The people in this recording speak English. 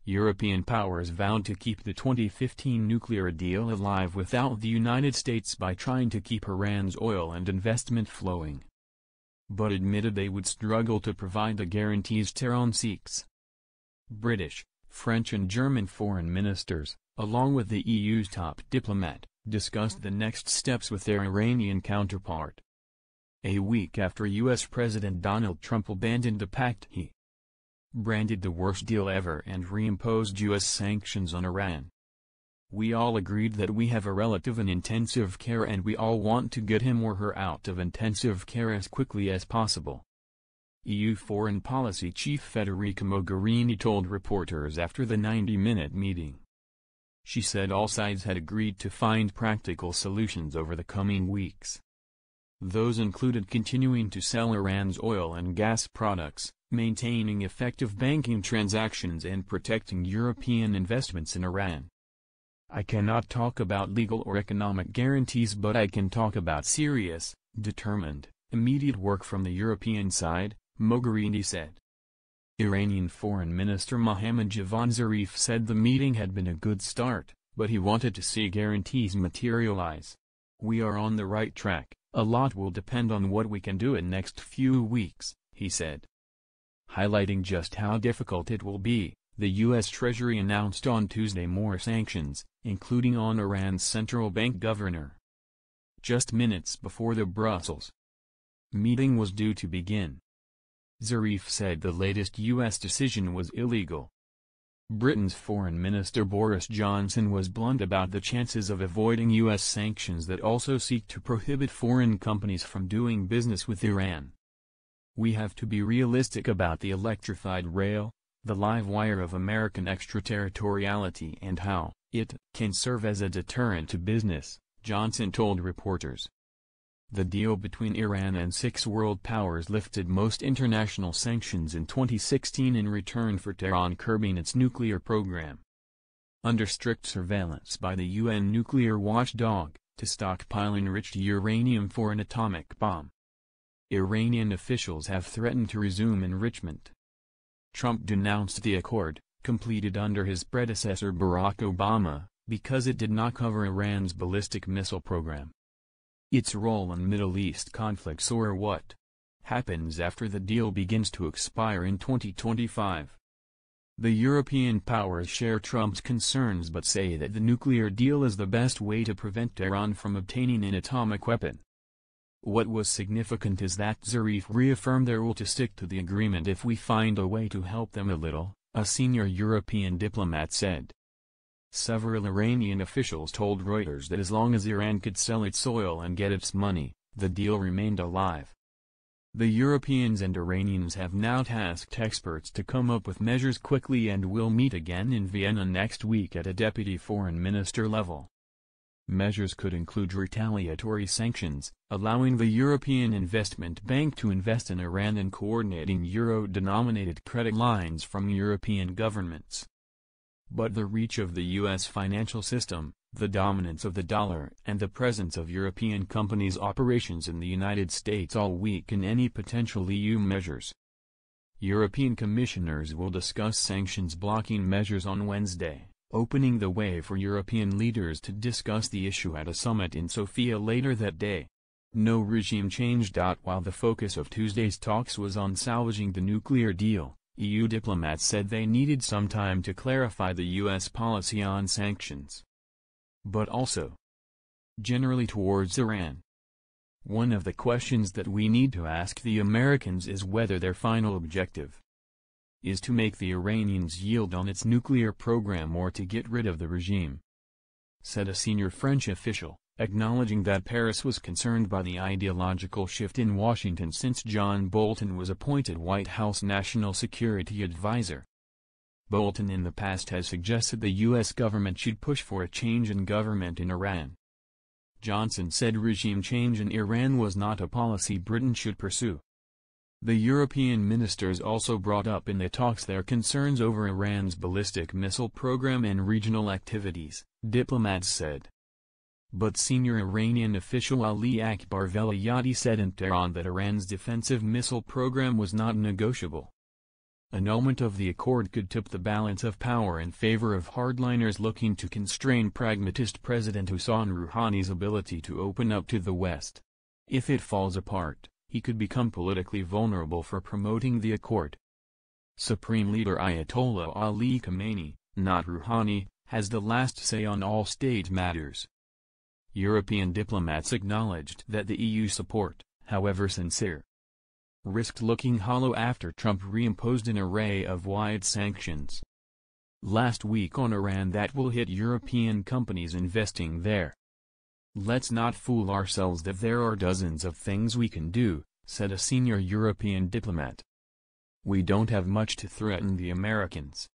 European powers vowed to keep the 2015 nuclear deal alive without the United States by trying to keep Iran's oil and investment flowing, but admitted they would struggle to provide the guarantees Tehran seeks. British, French and German foreign ministers, along with the EU's top diplomat, discussed the next steps with their Iranian counterpart. A week after U.S. President Donald Trump abandoned the pact, he branded the worst deal ever and reimposed U.S. sanctions on Iran. "We all agreed that we have a relative in intensive care and we all want to get him or her out of intensive care as quickly as possible," EU Foreign Policy Chief Federica Mogherini told reporters after the 90-minute meeting. She said all sides had agreed to find practical solutions over the coming weeks. Those included continuing to sell Iran's oil and gas products, maintaining effective banking transactions and protecting European investments in Iran. "I cannot talk about legal or economic guarantees, but I can talk about serious, determined, immediate work from the European side," Mogherini said. Iranian Foreign Minister Mohammad Javad Zarif said the meeting had been a good start, but he wanted to see guarantees materialize. "We are on the right track, a lot will depend on what we can do in next few weeks," he said. Highlighting just how difficult it will be, the U.S. Treasury announced on Tuesday more sanctions, including on Iran's central bank governor, just minutes before the Brussels meeting was due to begin. Zarif said the latest U.S. decision was illegal. Britain's Foreign Minister Boris Johnson was blunt about the chances of avoiding U.S. sanctions that also seek to prohibit foreign companies from doing business with Iran. "We have to be realistic about the electrified rail, the live wire of American extraterritoriality and how it can serve as a deterrent to business," Johnson told reporters. The deal between Iran and 6 world powers lifted most international sanctions in 2016 in return for Tehran curbing its nuclear program. Under strict surveillance by the UN nuclear watchdog, to stockpile enriched uranium for an atomic bomb. Iranian officials have threatened to resume enrichment. Trump denounced the accord, completed under his predecessor Barack Obama, because it did not cover Iran's ballistic missile program, its role in Middle East conflicts, or what happens after the deal begins to expire in 2025. The European powers share Trump's concerns but say that the nuclear deal is the best way to prevent Tehran from obtaining an atomic weapon. What was significant is that Zarif reaffirmed their will to stick to the agreement if we find a way to help them a little, a senior European diplomat said. Several Iranian officials told Reuters that as long as Iran could sell its oil and get its money, the deal remained alive. The Europeans and Iranians have now tasked experts to come up with measures quickly and will meet again in Vienna next week at a deputy foreign minister level. Measures could include retaliatory sanctions, allowing the European Investment Bank to invest in Iran and coordinating euro-denominated credit lines from European governments. But the reach of the U.S. financial system, the dominance of the dollar and the presence of European companies' operations in the United States all weaken any potential EU measures. European commissioners will discuss sanctions blocking measures on Wednesday, opening the way for European leaders to discuss the issue at a summit in Sofia later that day. No regime change. While the focus of Tuesday's talks was on salvaging the nuclear deal, EU diplomats said they needed some time to clarify the U.S. policy on sanctions, but also generally towards Iran. "One of the questions that we need to ask the Americans is whether their final objective is to make the Iranians yield on its nuclear program or to get rid of the regime," said a senior French official, acknowledging that Paris was concerned by the ideological shift in Washington since John Bolton was appointed White House National Security Advisor. Bolton in the past has suggested the U.S. government should push for a change in government in Iran. Johnson said regime change in Iran was not a policy Britain should pursue. The European ministers also brought up in the talks their concerns over Iran's ballistic missile program and regional activities, diplomats said. But senior Iranian official Ali Akbar Velayati said in Tehran that Iran's defensive missile program was not negotiable. Annulment of the accord could tip the balance of power in favor of hardliners looking to constrain pragmatist President Hassan Rouhani's ability to open up to the West. If it falls apart, he could become politically vulnerable for promoting the accord. Supreme Leader Ayatollah Ali Khamenei, not Rouhani, has the last say on all state matters. European diplomats acknowledged that the EU support, however sincere, risked looking hollow after Trump reimposed an array of wide sanctions last week on Iran that will hit European companies investing there. "Let's not fool ourselves that there are dozens of things we can do," said a senior European diplomat. "We don't have much to threaten the Americans."